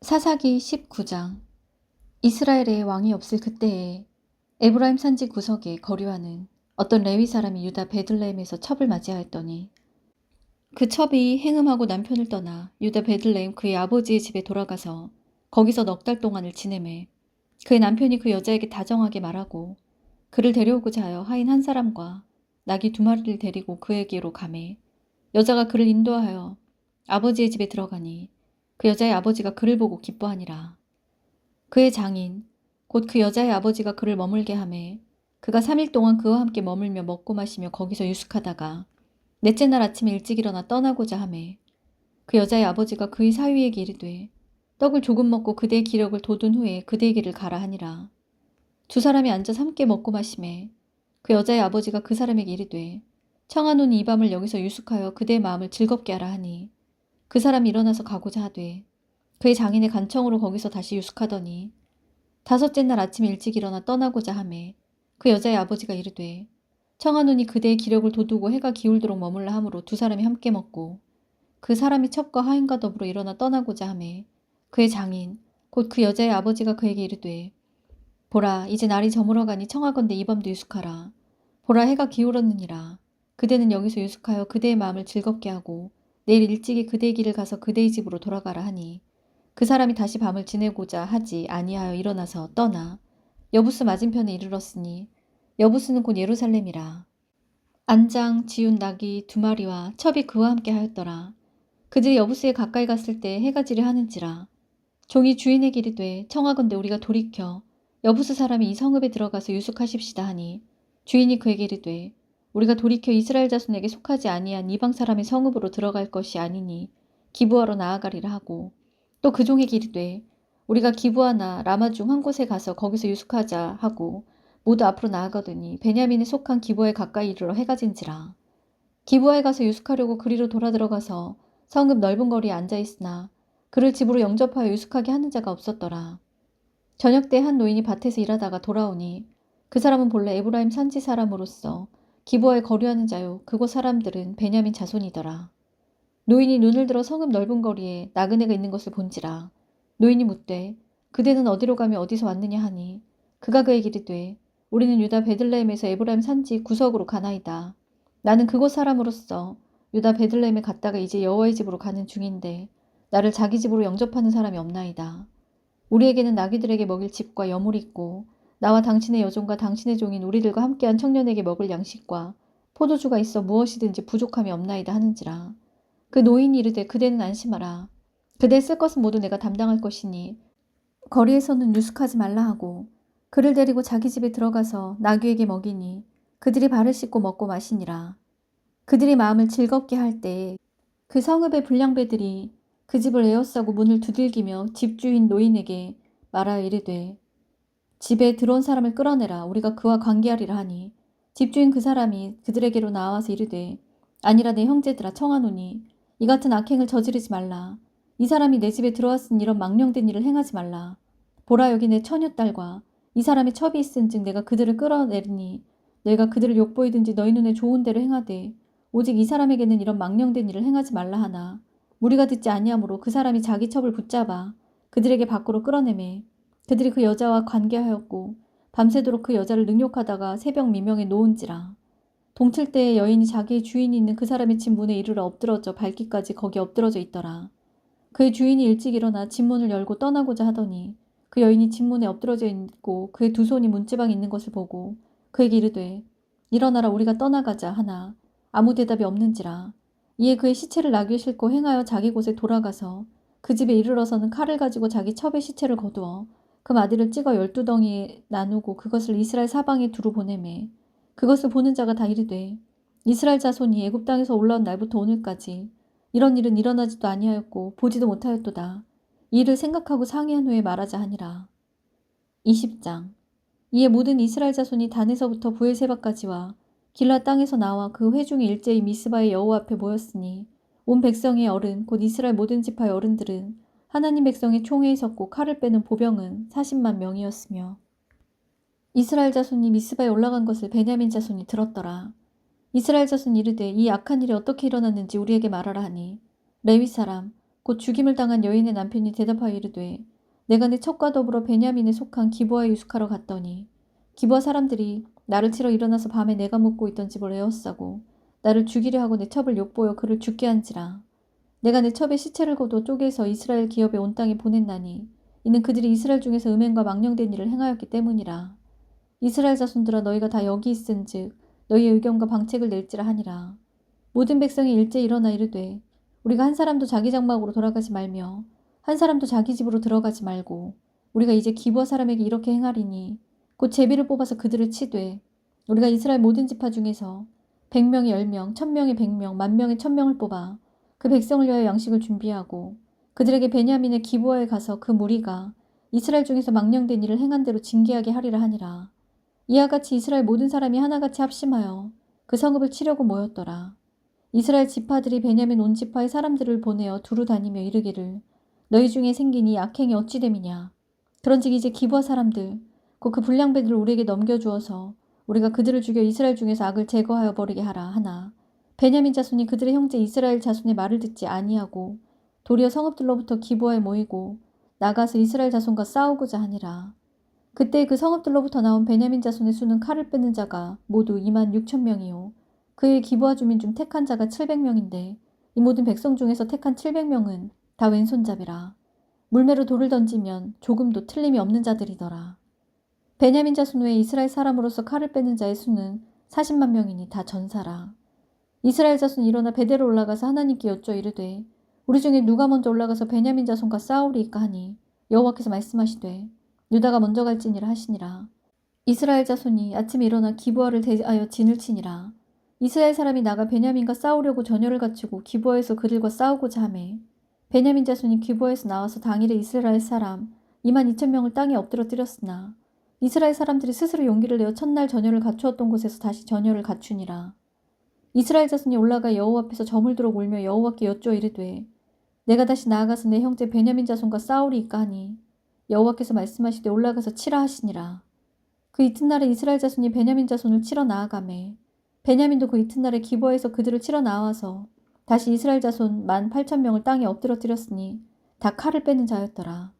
사사기 19장. 이스라엘에 왕이 없을 그때에 에브라임 산지 구석에 거류하는 어떤 레위 사람이 유다 베들레헴에서 첩을 맞이하였더니 그 첩이 행음하고 남편을 떠나 유다 베들레헴 그의 아버지의 집에 돌아가서 거기서 넉 달 동안을 지내매 그의 남편이 그 여자에게 다정하게 말하고 그를 데려오고자 하여 하인 한 사람과 나귀 2마리를 데리고 그에게로 가매 여자가 그를 인도하여 아버지의 집에 들어가니 그 여자의 아버지가 그를 보고 기뻐하니라. 그의 장인 곧 그 여자의 아버지가 그를 머물게 하매 그가 3일 동안 그와 함께 머물며 먹고 마시며 거기서 유숙하다가 넷째 날 아침에 일찍 일어나 떠나고자 하매 그 여자의 아버지가 그의 사위에게 이르되 떡을 조금 먹고 그대의 기력을 돋운 후에 그대의 길을 가라 하니라. 두 사람이 앉아 함께 먹고 마시매 그 여자의 아버지가 그 사람에게 이르되 청하노니 이 밤을 여기서 유숙하여 그대의 마음을 즐겁게 하라 하니 그 사람이 일어나서 가고자 하되 그의 장인의 간청으로 거기서 다시 유숙하더니 5째 날 아침에 일찍 일어나 떠나고자 하매 그 여자의 아버지가 이르되 청하노니 그대의 기력을 돋우고 해가 기울도록 머물라 하므로 두 사람이 함께 먹고 그 사람이 첩과 하인과 더불어 일어나 떠나고자 하매 그의 장인 곧 그 여자의 아버지가 그에게 이르되 보라 이제 날이 저물어가니 청하건대 이 밤도 유숙하라. 보라 해가 기울었느니라. 그대는 여기서 유숙하여 그대의 마음을 즐겁게 하고 내일 일찍이 그대의 길을 가서 그대의 집으로 돌아가라 하니 그 사람이 다시 밤을 지내고자 하지 아니하여 일어나서 떠나 여부스 맞은편에 이르렀으니 여부스는 곧 예루살렘이라. 안장 지운 나귀 2마리와 첩이 그와 함께 하였더라. 그들이 여부스에 가까이 갔을 때 해가 지려 하는지라. 종이 주인에게 이르되 청하건대 우리가 돌이켜 여부스 사람이 이 성읍에 들어가서 유숙하십시다 하니 주인이 그에게 이르되 우리가 돌이켜 이스라엘 자손에게 속하지 아니한 이방 사람의 성읍으로 들어갈 것이 아니니 기브아로 나아가리라 하고 또 그 종에게 이르되 우리가 기브아나 라마 중 한 곳에 가서 거기서 유숙하자 하고 모두 앞으로 나아가더니 베냐민에 속한 기브아에 가까이 이르러 해가 진지라. 기브아에 가서 유숙하려고 그리로 돌아 들어가서 성읍 넓은 거리에 앉아 있으나 그를 집으로 영접하여 유숙하게 하는 자가 없었더라. 저녁 때 한 노인이 밭에서 일하다가 돌아오니 그 사람은 본래 에브라임 산지 사람으로서 기브아에 거류하는 자요 그곳 사람들은 베냐민 자손이더라. 노인이 눈을 들어 성읍 넓은 거리에 나그네가 있는 것을 본지라. 노인이 묻되 그대는 어디로 가며 어디서 왔느냐 하니 그가 그에게 이르되 우리는 유다 베들레헴에서 에브라임 산지 구석으로 가나이다. 나는 그곳 사람으로서 유다 베들레헴에 갔다가 이제 여호와의 집으로 가는 중인데 나를 자기 집으로 영접하는 사람이 없나이다. 우리에게는 나귀들에게 먹일 집과 여물이 있고 나와 당신의 여종과 당신의 종인 우리들과 함께한 청년에게 먹을 양식과 포도주가 있어 무엇이든지 부족함이 없나이다 하는지라. 그 노인이 이르되 그대는 안심하라. 그대 쓸 것은 모두 내가 담당할 것이니 거리에서는 유숙하지 말라 하고 그를 데리고 자기 집에 들어가서 나귀에게 먹이니 그들이 발을 씻고 먹고 마시니라. 그들이 마음을 즐겁게 할 때에 그 성읍의 불량배들이 그 집을 에워싸고 문을 두들기며 집주인 노인에게 말하여 이르되 집에 들어온 사람을 끌어내라. 우리가 그와 관계하리라 하니 집주인 그 사람이 그들에게로 나와서 이르되 아니라 내 형제들아 청하노니 이 같은 악행을 저지르지 말라. 이 사람이 내 집에 들어왔으니 이런 망령된 일을 행하지 말라. 보라 여기 내 처녀딸과 이 사람의 첩이 있은즉 내가 그들을 끌어내리니 내가 그들을 욕보이든지 너희 눈에 좋은 대로 행하되 오직 이 사람에게는 이런 망령된 일을 행하지 말라 하나 무리가 듣지 아니하므로 그 사람이 자기 첩을 붙잡아 그들에게 밖으로 끌어내매 그들이 그 여자와 관계하였고 밤새도록 그 여자를 능욕하다가 새벽 미명에 놓은지라. 동칠 때에 여인이 자기의 주인이 있는 그 사람의 집 문에 이르러 엎드러져 밟기까지 거기 엎드러져 있더라. 그의 주인이 일찍 일어나 집 문을 열고 떠나고자 하더니 그 여인이 집 문에 엎드러져 있고 그의 두 손이 문지방에 있는 것을 보고 그에게 이르되 일어나라 우리가 떠나가자 하나 아무 대답이 없는지라. 이에 그의 시체를 나귀에 싣고 행하여 자기 곳에 돌아가서 그 집에 이르러서는 칼을 가지고 자기 첩의 시체를 거두어 그 마디를 찍어 12덩이에 나누고 그것을 이스라엘 사방에 두루 보내매 그것을 보는 자가 다 이르되 이스라엘 자손이 애굽 땅에서 올라온 날부터 오늘까지 이런 일은 일어나지도 아니하였고 보지도 못하였도다. 이 일을 생각하고 상의한 후에 말하자 하니라. 20장. 이에 모든 이스라엘 자손이 단에서부터 부엘세바까지와 길라 땅에서 나와 그 회중이 일제히 미스바의 여호와 앞에 모였으니 온 백성의 어른 곧 이스라엘 모든 지파의 어른들은 하나님 백성의 총회에 섰고 칼을 빼는 보병은 40만 명이었으며 이스라엘 자손이 미스바에 올라간 것을 베냐민 자손이 들었더라. 이스라엘 자손이 이르되 이 악한 일이 어떻게 일어났는지 우리에게 말하라 하니 레위 사람 곧 죽임을 당한 여인의 남편이 대답하여 이르되 내가 내 첩과 더불어 베냐민에 속한 기브아에 유숙하러 갔더니 기브아 사람들이 나를 치러 일어나서 밤에 내가 묵고 있던 집을 에워싸고 나를 죽이려 하고 내 첩을 욕보여 그를 죽게 한지라. 내가 내 첩의 시체를 거두어 쪼개서 이스라엘 기업에 온 땅에 보냈나니 이는 그들이 이스라엘 중에서 음행과 망령된 일을 행하였기 때문이라. 이스라엘 자손들아 너희가 다 여기 있은즉 너희의 의견과 방책을 낼지라 하니라. 모든 백성이 일제 일어나 이르되 우리가 한 사람도 자기 장막으로 돌아가지 말며 한 사람도 자기 집으로 들어가지 말고 우리가 이제 기브아 사람에게 이렇게 행하리니 곧 제비를 뽑아서 그들을 치되 우리가 이스라엘 모든 지파 중에서 100명이 10명, 1000명이 100명, 10,000명이 1000명을 뽑아 그 백성을 위하여 양식을 준비하고 그들에게 베냐민의 기브아에 가서 그 무리가 이스라엘 중에서 망령된 일을 행한 대로 징계하게 하리라 하니라. 이와 같이 이스라엘 모든 사람이 하나같이 합심하여 그 성읍을 치려고 모였더라. 이스라엘 지파들이 베냐민 온 지파의 사람들을 보내어 두루 다니며 이르기를 너희 중에 생긴 이 악행이 어찌 됨이냐. 그런즉 이제 기브아 사람들 곧 그 불량배들을 우리에게 넘겨주어서 우리가 그들을 죽여 이스라엘 중에서 악을 제거하여 버리게 하라 하나 베냐민 자손이 그들의 형제 이스라엘 자손의 말을 듣지 아니하고 도리어 성읍들로부터 기브아에 모이고 나가서 이스라엘 자손과 싸우고자 하니라. 그때 그 성읍들로부터 나온 베냐민 자손의 수는 칼을 빼는 자가 모두 26,000명이요 그의 기브아 주민 중 택한 자가 700명인데 이 모든 백성 중에서 택한 700명은 다 왼손잡이라. 물매로 돌을 던지면 조금도 틀림이 없는 자들이더라. 베냐민 자손 외에 이스라엘 사람으로서 칼을 빼는 자의 수는 40만 명이니 다 전사라. 이스라엘 자손이 일어나 베델로 올라가서 하나님께 여쭈어 이르되 우리 중에 누가 먼저 올라가서 베냐민 자손과 싸우리이까 하니 여호와께서 말씀하시되 유다가 먼저 갈지니라 하시니라. 이스라엘 자손이 아침에 일어나 기브아를 대하여 진을 치니라. 이스라엘 사람이 나가 베냐민과 싸우려고 전열을 갖추고 기브아에서 그들과 싸우고자 하매 베냐민 자손이 기브아에서 나와서 당일에 이스라엘 사람 22,000명을 땅에 엎드러뜨렸으나 이스라엘 사람들이 스스로 용기를 내어 첫날 전열을 갖추었던 곳에서 다시 전열을 갖추니라. 이스라엘 자손이 올라가 여호와 앞에서 점을 들어 울며 여호와께 여쭈어 이르되 내가 다시 나아가서 내 형제 베냐민 자손과 싸우리이까 하니 여호와께서 말씀하시되 올라가서 치라 하시니라. 그 이튿날에 이스라엘 자손이 베냐민 자손을 치러 나아가매 베냐민도 그 이튿날에 기브아에서 그들을 치러 나와서 다시 이스라엘 자손 18,000명을 땅에 엎드러뜨렸으니 다 칼을 빼는 자였더라.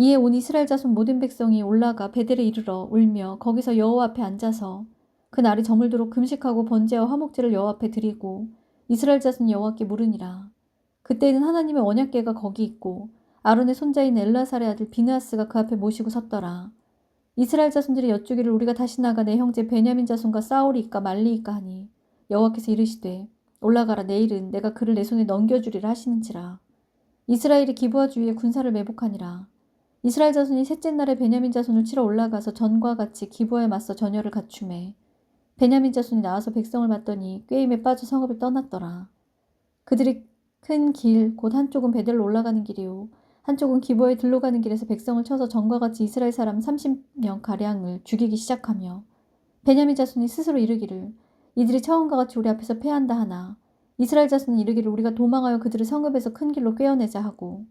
이에 온 이스라엘 자손 모든 백성이 올라가 베델에 이르러 울며 거기서 여호와 앞에 앉아서 그 날이 저물도록 금식하고 번제와 화목제를 여호와 앞에 드리고 이스라엘 자손이 여호와께 물으니라. 그때에는 하나님의 언약궤가 거기 있고 아론의 손자인 엘라살의 아들 비느하스가 그 앞에 모시고 섰더라. 이스라엘 자손들이 여쭈기를 우리가 다시 나가 내 형제 베냐민 자손과 싸우리이까 말리이까 하니 여호와께서 이르시되 올라가라 내일은 내가 그를 내 손에 넘겨주리라 하시는지라. 이스라엘이 기브아 주위에 군사를 매복하니라. 이스라엘 자손이 셋째 날에 베냐민 자손을 치러 올라가서 전과 같이 기브아에 맞서 전열을 갖추매 베냐민 자손이 나와서 백성을 맞더니 꾀임에 빠져 성읍을 떠났더라. 그들이 큰 길 곧 한쪽은 베델로 올라가는 길이요 한쪽은 기브아에 들러가는 길에서 백성을 쳐서 전과 같이 이스라엘 사람 30명 가량을 죽이기 시작하며 베냐민 자손이 스스로 이르기를 이들이 처음과 같이 우리 앞에서 패한다 하나 이스라엘 자손은 이르기를 우리가 도망하여 그들을 성읍에서 큰 길로 꿰어내자 하고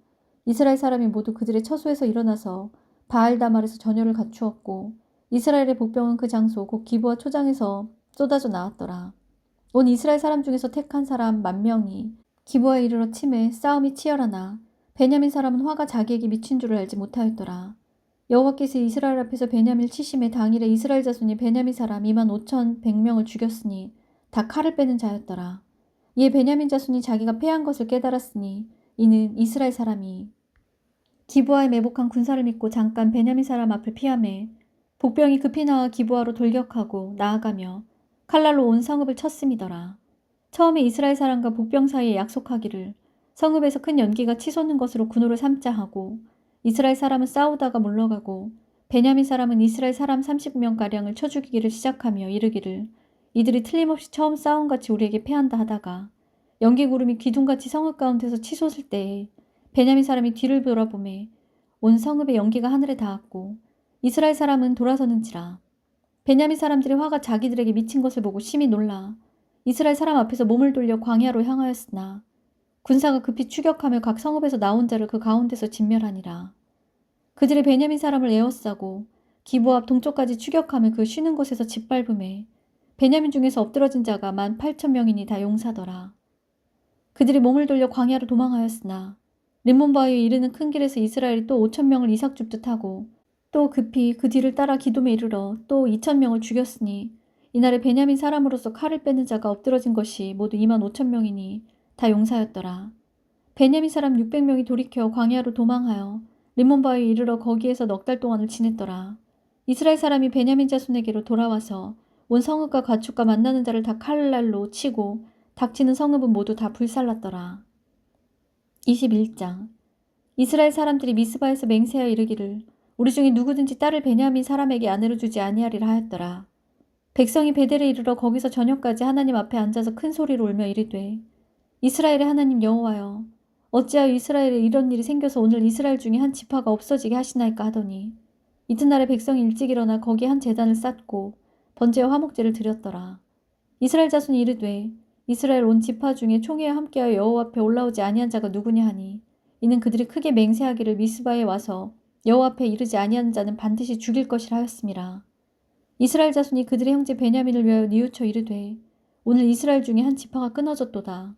이스라엘 사람이 모두 그들의 처소에서 일어나서 바알다말에서 전열을 갖추었고 이스라엘의 복병은 그 장소 곧 기브아 초장에서 쏟아져 나왔더라. 온 이스라엘 사람 중에서 택한 사람 10,000명이 기브아에 이르러 침에 싸움이 치열하나 베냐민 사람은 화가 자기에게 미친 줄을 알지 못하였더라. 여호와께서 이스라엘 앞에서 베냐민을 치심에 당일에 이스라엘 자손이 베냐민 사람 25,100명을 죽였으니 다 칼을 빼는 자였더라. 이에 베냐민 자손이 자기가 패한 것을 깨달았으니 이는 이스라엘 사람이 기브아에 매복한 군사를 믿고 잠깐 베냐민 사람 앞을 피하매 복병이 급히 나와 기브아로 돌격하고 나아가며 칼날로 온 성읍을 쳤음이더라. 처음에 이스라엘 사람과 복병 사이에 약속하기를 성읍에서 큰 연기가 치솟는 것으로 군호를 삼자 하고 이스라엘 사람은 싸우다가 물러가고 베냐민 사람은 이스라엘 사람 30명가량을 쳐 죽이기를 시작하며 이르기를 이들이 틀림없이 처음 싸움같이 우리에게 패한다 하다가 연기 구름이 기둥같이 성읍 가운데서 치솟을 때에 베냐민 사람이 뒤를 돌아보매 온 성읍의 연기가 하늘에 닿았고 이스라엘 사람은 돌아서는지라. 베냐민 사람들이 화가 자기들에게 미친 것을 보고 심히 놀라 이스라엘 사람 앞에서 몸을 돌려 광야로 향하였으나 군사가 급히 추격하며 각 성읍에서 나온 자를 그 가운데서 진멸하니라. 그들이 베냐민 사람을 에워싸고 기브아 앞 동쪽까지 추격하며 그 쉬는 곳에서 짓밟음에 베냐민 중에서 엎드러진 자가 18,000명이니 다 용사더라. 그들이 몸을 돌려 광야로 도망하였으나 림몬바위에 이르는 큰 길에서 이스라엘이 또 5,000명을 이삭 줍듯 하고 또 급히 그 뒤를 따라 기돔에 이르러 또 2,000명을 죽였으니 이날에 베냐민 사람으로서 칼을 빼는 자가 엎드러진 것이 모두 25,000명이니 다 용사였더라. 베냐민 사람 600명이 돌이켜 광야로 도망하여 림몬바위에 이르러 거기에서 넉 달 동안을 지냈더라. 이스라엘 사람이 베냐민 자손에게로 돌아와서 온 성읍과 가축과 만나는 자를 다 칼날로 치고 닥치는 성읍은 모두 다 불살랐더라. 21장. 이스라엘 사람들이 미스바에서 맹세하여 이르기를 우리 중에 누구든지 딸을 베냐민 사람에게 아내로 주지 아니하리라 하였더라. 백성이 베델에 이르러 거기서 저녁까지 하나님 앞에 앉아서 큰 소리로 울며 이르되 이스라엘의 하나님 여호와여 어찌하여 이스라엘에 이런 일이 생겨서 오늘 이스라엘 중에 한 지파가 없어지게 하시나이까 하더니 이튿날에 백성이 일찍 일어나 거기에 한 제단을 쌓고 번제와 화목제를 드렸더라. 이스라엘 자손이 이르되 이스라엘 온 지파 중에 총회와 함께하여 여호와 앞에 올라오지 아니한 자가 누구냐 하니 이는 그들이 크게 맹세하기를 미스바에 와서 여호와 앞에 이르지 아니하는 자는 반드시 죽일 것이라 하였음이라. 이스라엘 자손이 그들의 형제 베냐민을 위하여 뉘우쳐 이르되 오늘 이스라엘 중에 한 지파가 끊어졌도다.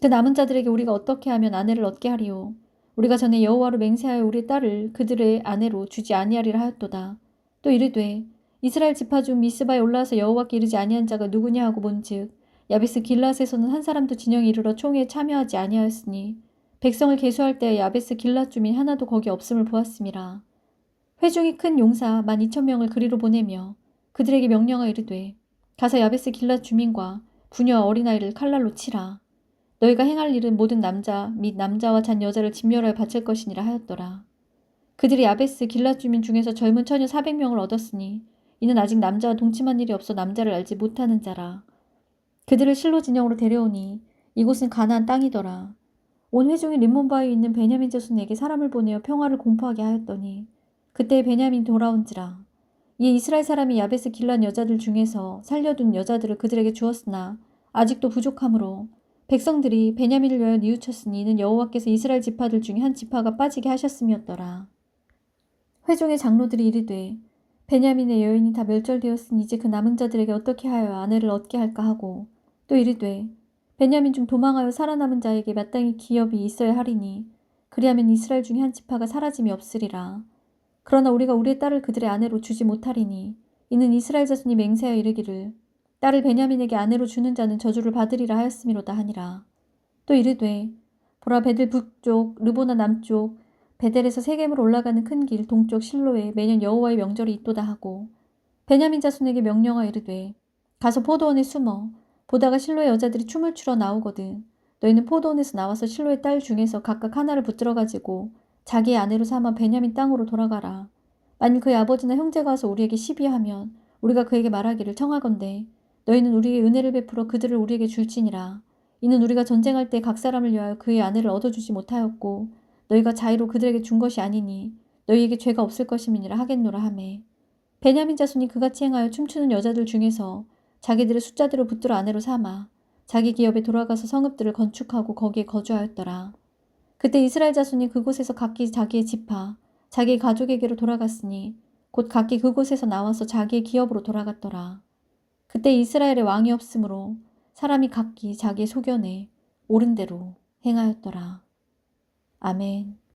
그 남은 자들에게 우리가 어떻게 하면 아내를 얻게 하리요. 우리가 전에 여호와로 맹세하여 우리의 딸을 그들의 아내로 주지 아니하리라 하였도다. 또 이르되 이스라엘 지파 중 미스바에 올라와서 여호와께 이르지 아니한 자가 누구냐 하고 본즉 야베스 길랏에서는 한 사람도 진영에 이르러 총회에 참여하지 아니하였으니 백성을 계수할 때에 야베스 길랏 주민 하나도 거기 없음을 보았음이라. 회중이 큰 용사 12,000명을 그리로 보내며 그들에게 명령하여 이르되 가서 야베스 길랏 주민과 부녀와 어린아이를 칼날로 치라. 너희가 행할 일은 모든 남자 및 남자와 잔 여자를 진멸하여 바칠 것이니라 하였더라. 그들이 야베스 길랏 주민 중에서 젊은 처녀 400명을 얻었으니 이는 아직 남자와 동침한 일이 없어 남자를 알지 못하는 자라. 그들을 실로 진영으로 데려오니 이곳은 가나안 땅이더라. 온 회중이 림몬바위에 있는 베냐민 자손에게 사람을 보내어 평화를 공포하게 하였더니 그때 베냐민이 돌아온지라. 이에 이스라엘 사람이 야베스 길랏 여자들 중에서 살려둔 여자들을 그들에게 주었으나 아직도 부족하므로 백성들이 베냐민을 위하여 뉘우쳤으니 이는 여호와께서 이스라엘 지파들 중에 한 지파가 빠지게 하셨음이었더라. 회중의 장로들이 이르되 베냐민의 여인이 다 멸절되었으니 이제 그 남은 자들에게 어떻게 하여 아내를 얻게 할까 하고 또 이르되 베냐민 중 도망하여 살아남은 자에게 마땅히 기업이 있어야 하리니 그리하면 이스라엘 중에 한 지파가 사라짐이 없으리라. 그러나 우리가 우리의 딸을 그들의 아내로 주지 못하리니 이는 이스라엘 자손이 맹세하여 이르기를 딸을 베냐민에게 아내로 주는 자는 저주를 받으리라 하였음이로다 하니라. 또 이르되 보라 베델 북쪽 르보나 남쪽 베델에서 세겜으로 올라가는 큰 길 동쪽 실로에 매년 여호와의 명절이 있도다 하고 베냐민 자손에게 명령하여 이르되 가서 포도원에 숨어 보다가 실로의 여자들이 춤을 추러 나오거든 너희는 포도원에서 나와서 실로의 딸 중에서 각각 하나를 붙들어 가지고 자기의 아내로 삼아 베냐민 땅으로 돌아가라. 만일 그의 아버지나 형제가 와서 우리에게 시비하면 우리가 그에게 말하기를 청하건대 너희는 우리에게 은혜를 베풀어 그들을 우리에게 줄지니라. 이는 우리가 전쟁할 때 각 사람을 위하여 그의 아내를 얻어주지 못하였고 너희가 자의로 그들에게 준 것이 아니니 너희에게 죄가 없을 것임이니라 하겠노라 하매 베냐민 자손이 그같이 행하여 춤추는 여자들 중에서 자기들의 숫자대로 붙들어 아내로 삼아 자기 기업에 돌아가서 성읍들을 건축하고 거기에 거주하였더라. 그때 이스라엘 자손이 그곳에서 각기 자기의 지파 자기의 가족에게로 돌아갔으니 곧 각기 그곳에서 나와서 자기의 기업으로 돌아갔더라. 그때 이스라엘에 왕이 없으므로 사람이 각기 자기의 소견에 옳은 대로 행하였더라. 아멘.